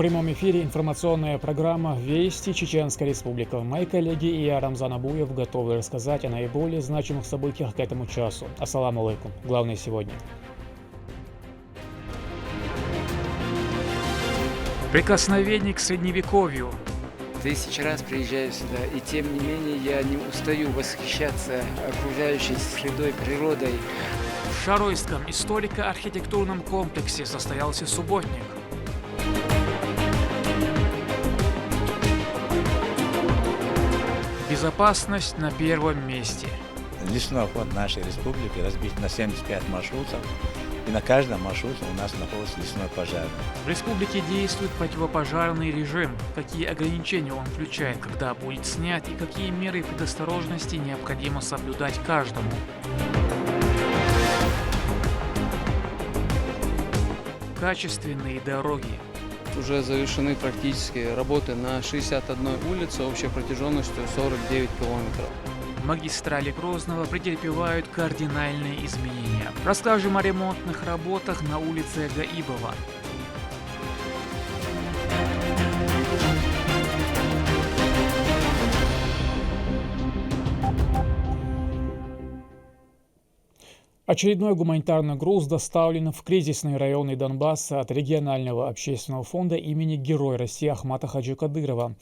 прямом эфире информационная программа «Вести Чеченской Республики». Мои коллеги и я, Рамзан Абуев, готовы рассказать о наиболее значимых событиях к этому часу. Ассаламу алейкум. Главное сегодня. Прикосновение к средневековью. Тысячи раз приезжаю сюда, и тем не менее я не устаю восхищаться окружающей средой, природой. В Шаройском историко-архитектурном комплексе состоялся субботник. Безопасность на первом месте. Лесной фонд нашей республики разбит на 75 маршрутов, и на каждом маршруте у нас находится лесной пожарный. В республике действует противопожарный режим. Какие ограничения он включает, когда будет снят и какие меры предосторожности необходимо соблюдать каждому. Качественные дороги. Уже завершены практически работы на 61 улице общей протяженностью 49 километров. Магистрали Грозного претерпевают кардинальные изменения. Расскажем о ремонтных работах на улице Гаибова. Очередной гуманитарный груз доставлен в кризисные районы Донбасса от регионального общественного фонда имени Героя России Ахмата Хаджи Кадырова.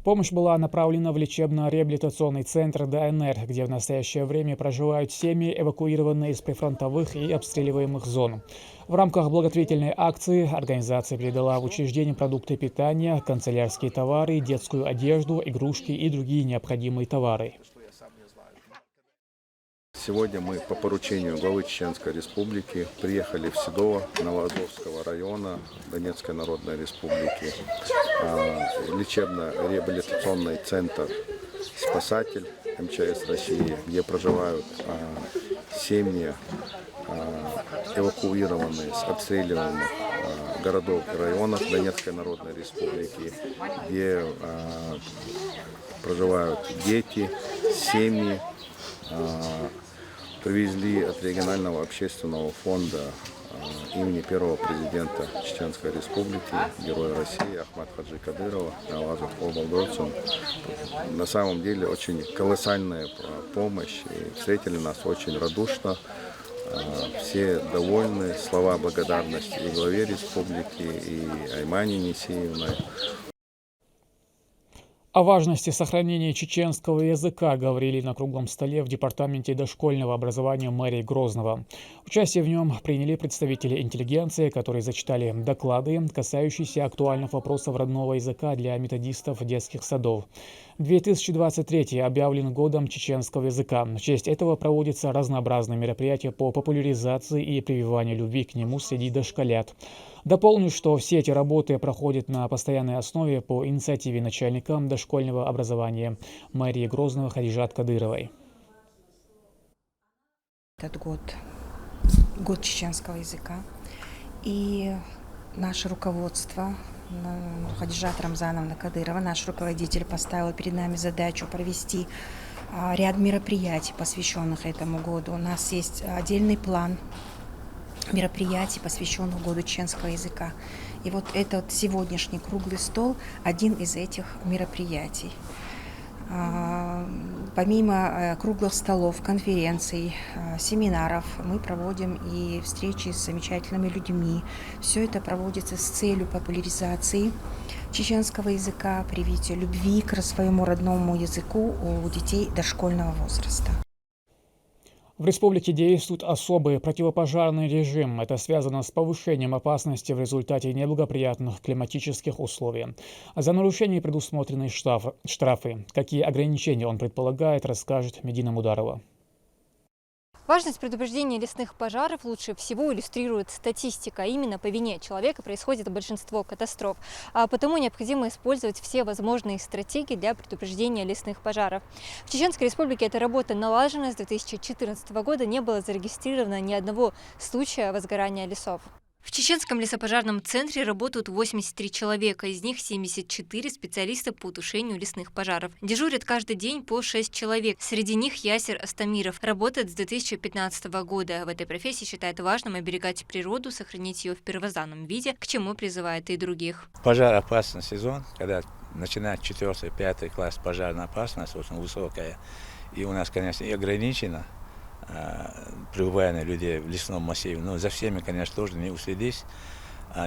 Помощь была направлена в лечебно-реабилитационный центр ДНР, где в настоящее время проживают семьи, эвакуированные из прифронтовых и обстреливаемых зон. В рамках благотворительной акции организация передала в учреждение продукты питания, канцелярские товары, детскую одежду, игрушки и другие необходимые товары. Сегодня мы по поручению главы Чеченской Республики приехали в Седово Новоазовского района Донецкой Народной Республики, лечебно-реабилитационный центр «Спасатель» МЧС России, где проживают семьи, эвакуированные с обстреливаемых городов и районов Донецкой Народной Республики, где проживают дети, семьи. Привезли от регионального общественного фонда имени первого президента Чеченской Республики, Героя России Ахмата Хаджи Кадырова. На самом деле очень колоссальная помощь. И встретили нас очень радушно. Все довольны. Слова благодарности и главе республики, и Аймане Несиевной. О важности сохранения чеченского языка говорили на круглом столе в Департаменте дошкольного образования мэрии Грозного. Участие в нем приняли представители интеллигенции, которые зачитали доклады, касающиеся актуальных вопросов родного языка для методистов детских садов. 2023 объявлен годом чеченского языка. В честь этого проводятся разнообразные мероприятия по популяризации и прививанию любви к нему среди дошколят. Дополню, что все эти работы проходят на постоянной основе по инициативе начальника дошкольного образования мэрии Грозного Хадижат Кадыровой. Этот год чеченского языка. И наше руководство, Хадижат Рамзановна Кадырова, наш руководитель, поставил перед нами задачу провести ряд мероприятий, посвященных этому году. У нас есть отдельный план мероприятий, посвященных году чеченского языка. И вот этот сегодняшний круглый стол – один из этих мероприятий. Помимо круглых столов, конференций, семинаров, мы проводим и встречи с замечательными людьми. Все это проводится с целью популяризации чеченского языка, привития любви к своему родному языку у детей дошкольного возраста. В республике действует особый противопожарный режим. Это связано с повышением опасности в результате неблагоприятных климатических условий. За нарушение предусмотрены штрафы. Какие ограничения он предполагает, расскажет Медина Мударова. Важность предупреждения лесных пожаров лучше всего иллюстрирует статистика. Именно по вине человека происходит большинство катастроф. А потому необходимо использовать все возможные стратегии для предупреждения лесных пожаров. В Чеченской Республике эта работа налажена. С 2014 года не было зарегистрировано ни одного случая возгорания лесов. В Чеченском лесопожарном центре работают 83 человека, из них 74 специалиста по тушению лесных пожаров. Дежурят каждый день по 6 человек. Среди них Ясер Астамиров. Работает с 2015 года. В этой профессии считает важным оберегать природу, сохранить ее в первозданном виде, к чему призывает и других. Пожароопасный сезон, когда начинает 4-5 класс, пожарная опасность очень высокая. И у нас, конечно, и ограничено пребывание людей в лесном массиве, но за всеми, конечно, тоже не уследить.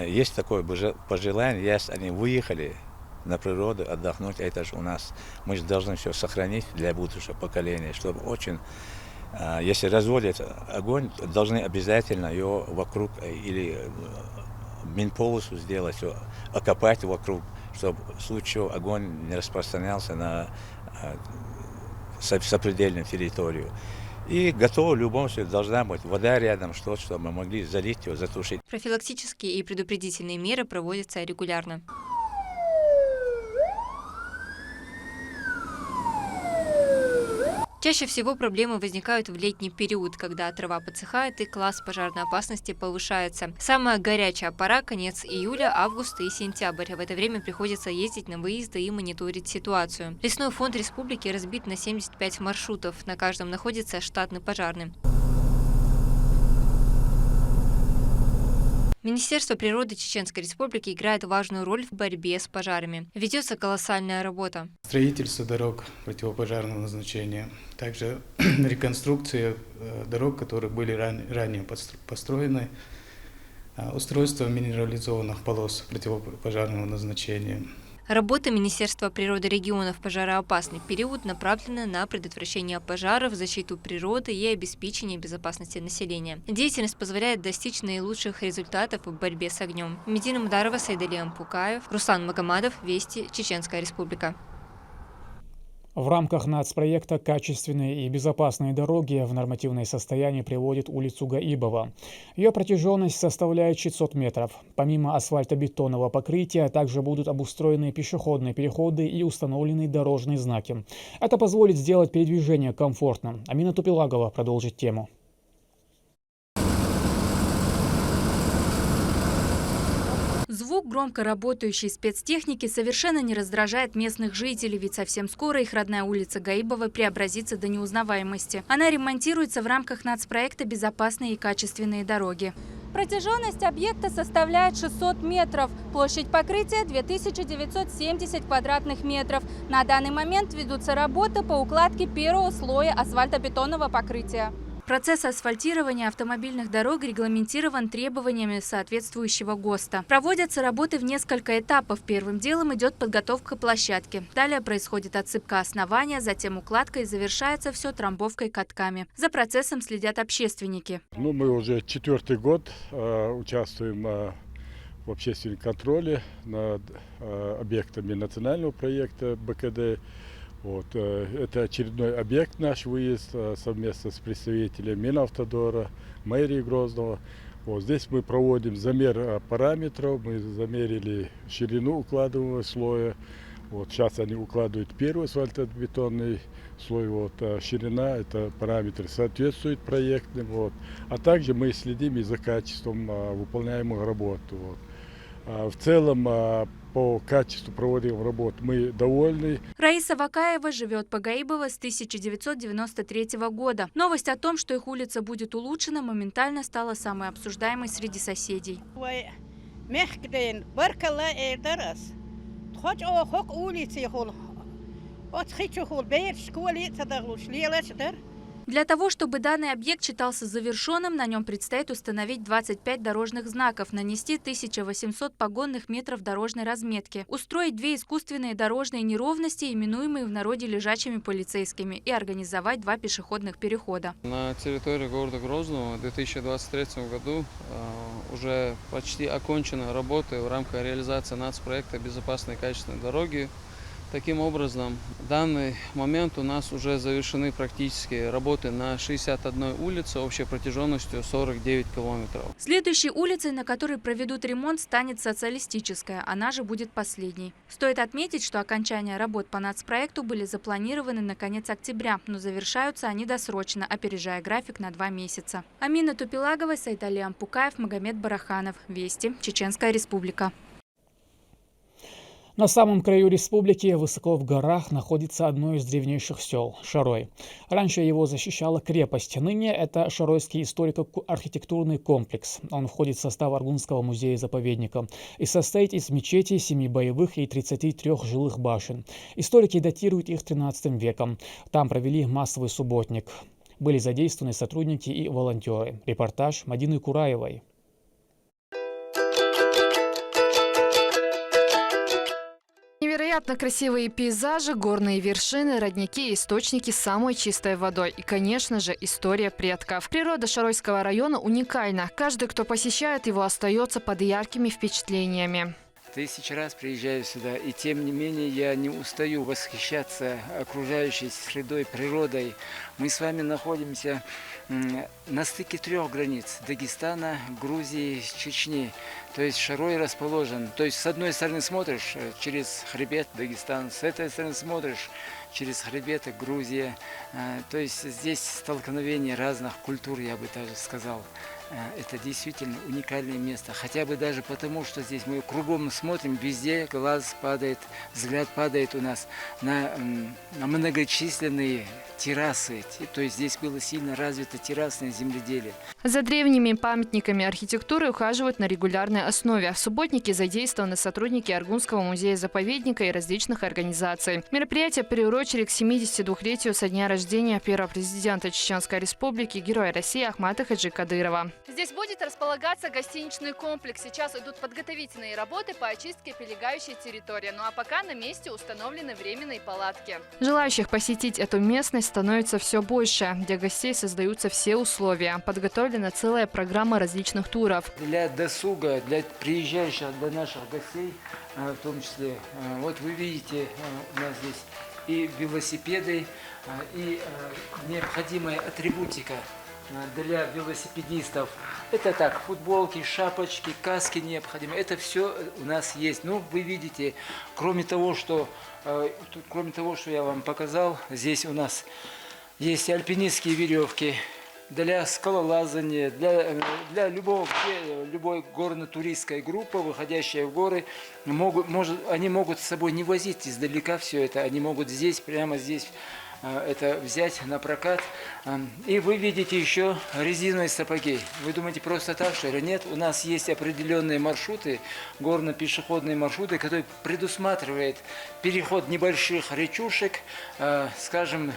Есть такое пожелание, если они выехали на природу отдохнуть, это же у нас, мы же должны все сохранить для будущего поколения, чтобы очень, если разводят огонь, должны обязательно ее вокруг или минполосу сделать, окопать вокруг, чтобы в случае огонь не распространялся на сопредельную территорию. И готово в любом случае должна быть вода рядом, что-то, чтобы мы могли залить ее, затушить. Профилактические и предупредительные меры проводятся регулярно. Чаще всего проблемы возникают в летний период, когда трава подсыхает и класс пожарной опасности повышается. Самая горячая пора – конец июля, август и сентябрь. В это время приходится ездить на выезды и мониторить ситуацию. Лесной фонд республики разбит на 75 маршрутов. На каждом находится штатный пожарный. Министерство природы Чеченской Республики играет важную роль в борьбе с пожарами. Ведется колоссальная работа. Строительство дорог противопожарного назначения, также реконструкция дорог, которые были ранее построены, устройство минерализованных полос противопожарного назначения. Работа Министерства природы региона в пожароопасный период направлена на предотвращение пожаров, защиту природы и обеспечение безопасности населения. Деятельность позволяет достичь наилучших результатов в борьбе с огнем. Медина Мударова, Сайдалием Пукаев, Руслан Магомадов, Вести, Чеченская Республика. В рамках нацпроекта «Качественные и безопасные дороги» в нормативное состояние приводит улицу Гаибова. Ее протяженность составляет 600 метров. Помимо асфальтобетонного покрытия, также будут обустроены пешеходные переходы и установлены дорожные знаки. Это позволит сделать передвижение комфортным. Амина Тупилагова продолжит тему. Звук громко работающей спецтехники совершенно не раздражает местных жителей, ведь совсем скоро их родная улица Гаибова преобразится до неузнаваемости. Она ремонтируется в рамках нацпроекта «Безопасные и качественные дороги». Протяженность объекта составляет 600 метров, площадь покрытия 2970 квадратных метров. На данный момент ведутся работы по укладке первого слоя асфальтобетонного покрытия. Процесс асфальтирования автомобильных дорог регламентирован требованиями соответствующего ГОСТа. Проводятся работы в несколько этапов. Первым делом идет подготовка площадки. Далее происходит отсыпка основания, затем укладка и завершается все трамбовкой катками. За процессом следят общественники. Мы уже 4-й год участвуем в общественном контроле над объектами национального проекта БКД. Это очередной объект наш выезд совместно с представителями Минавтодора, мэрии Грозного. Здесь мы проводим замер параметров, мы замерили ширину укладываемого слоя. Сейчас они укладывают первый асфальтобетонный слой. Ширина, это параметры соответствуют проектным. А также мы следим и за качеством выполняемых работ. В целом, по качеству проводимых работ мы довольны. Раиса Вакаева живет по Гаибово с 1993 года. Новость о том, что их улица будет улучшена, моментально стала самой обсуждаемой среди соседей. Для того, чтобы данный объект считался завершенным, на нем предстоит установить 25 дорожных знаков, нанести 1800 погонных метров дорожной разметки, устроить 2 искусственные дорожные неровности, именуемые в народе лежачими полицейскими, и организовать 2 пешеходных перехода. На территории города Грозного в 2023 году уже почти окончена работа в рамках реализации нацпроекта «Безопасные и качественные дороги». Таким образом, в данный момент у нас уже завершены практически работы на 61 улице общей протяженностью 49 километров. Следующей улицей, на которой проведут ремонт, станет Социалистическая. Она же будет последней. Стоит отметить, что окончание работ по нацпроекту были запланированы на конец октября, но завершаются они досрочно, опережая график на 2 месяца. Амина Тупилагова, Сайтали Ампукаев, Магомед Бараханов. Вести. Чеченская Республика. На самом краю республики, высоко в горах, находится одно из древнейших сел – Шарой. Раньше его защищала крепость, ныне это Шаройский историко-архитектурный комплекс. Он входит в состав Аргунского музея-заповедника и состоит из мечетей, 7 боевых и 33 жилых башен. Историки датируют их 13 веком. Там провели массовый субботник. Были задействованы сотрудники и волонтеры. Репортаж Мадины Кураевой. Невероятно красивые пейзажи, горные вершины, родники и источники с самой чистой водой. И, конечно же, история предков. Природа Шаройского района уникальна. Каждый, кто посещает его, остается под яркими впечатлениями. Тысячу раз приезжаю сюда, и тем не менее я не устаю восхищаться окружающей средой, природой. Мы с вами находимся на стыке 3 границ – Дагестана, Грузии, Чечни. То есть Шарой расположен. То есть с одной стороны смотришь через хребет Дагестан, с этой стороны смотришь через хребет Грузия. То есть здесь столкновение разных культур, я бы даже сказал. Это действительно уникальное место. Хотя бы даже потому, что здесь мы кругом смотрим, везде глаз падает, взгляд падает у нас на многочисленные террасы. То есть здесь было сильно развито террасное земледелие. За древними памятниками архитектуры ухаживают на регулярной основе. В субботнике задействованы сотрудники Аргунского музея-заповедника и различных организаций. Мероприятие приурочили к 72-летию со дня рождения первого президента Чеченской Республики, героя России Ахмата Хаджи Кадырова. Здесь будет располагаться гостиничный комплекс. Сейчас идут подготовительные работы по очистке прилегающей территории. Ну а пока на месте установлены временные палатки. Желающих посетить эту местность становится все больше. Для гостей создаются все условия. Подготовлена целая программа различных туров. Для досуга, для приезжающих, для наших гостей, в том числе, вот вы видите у нас здесь и велосипеды, и необходимая атрибутика для велосипедистов. Это так, футболки, шапочки, каски необходимы. Это все у нас есть. Ну, вы видите, кроме того, что я вам показал, здесь у нас есть альпинистские веревки для скалолазания, для любой горно-туристской группы, выходящая в горы. Они могут с собой не возить издалека все это, они могут здесь, прямо здесь, это взять на прокат. И вы видите еще резиновые сапоги. Вы думаете просто так, что ли? Нет, у нас есть определенные маршруты, горно-пешеходные маршруты, которые предусматривают переход небольших речушек, скажем,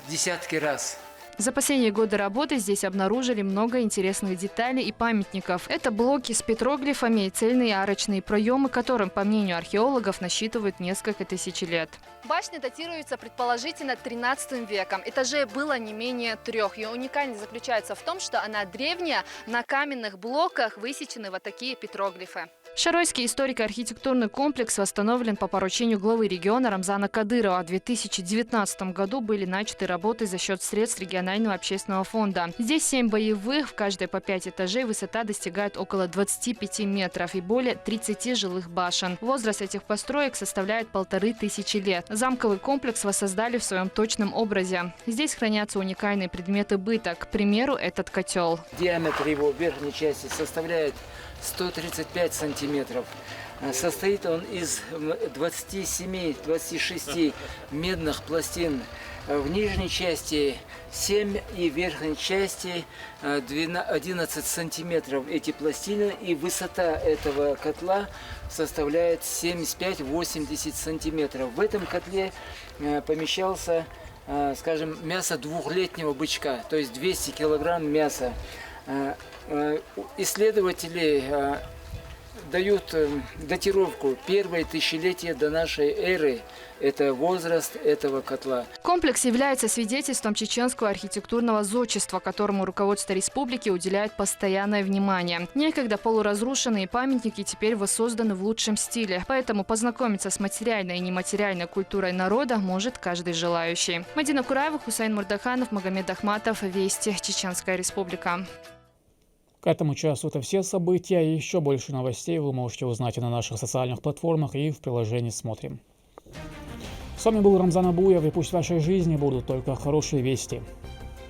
десятки раз. За последние годы работы здесь обнаружили много интересных деталей и памятников. Это блоки с петроглифами и цельные арочные проемы, которым, по мнению археологов, насчитывают несколько тысяч лет. Башня датируется предположительно 13 веком. Этажей было не менее 3. Ее уникальность заключается в том, что она древняя, на каменных блоках высечены вот такие петроглифы. Шаройский историко-архитектурный комплекс восстановлен по поручению главы региона Рамзана Кадырова. В 2019 году были начаты работы за счет средств регионального общественного фонда. Здесь 7 боевых, в каждой по 5 этажей, высота достигает около 25 метров и более 30 жилых башен. Возраст этих построек составляет 1500 лет. Замковый комплекс воссоздали в своем точном образе. Здесь хранятся уникальные предметы быта, к примеру, этот котел. Диаметр его верхней части составляет 135 сантиметров. Состоит он из 27-26 медных пластин. В нижней части 7 и в верхней части 11 сантиметров эти пластины. И высота этого котла составляет 75-80 сантиметров. В этом котле помещался, скажем, мясо 2-летнего бычка, то есть 200 килограмм мяса. Исследователи дают датировку первое тысячелетие до нашей эры. Это возраст этого котла. Комплекс является свидетельством чеченского архитектурного зодчества, которому руководство республики уделяет постоянное внимание. Некогда полуразрушенные памятники теперь воссозданы в лучшем стиле, поэтому познакомиться с материальной и нематериальной культурой народа может каждый желающий. Мадина Кураева, Хусейн Мурдаханов, Магомед Ахматов. Вести. Чеченская республика. К этому часу это все события. И еще больше новостей вы можете узнать и на наших социальных платформах, и в приложении «Смотрим». С вами был Рамзан Абуев, и пусть в вашей жизни будут только хорошие вести.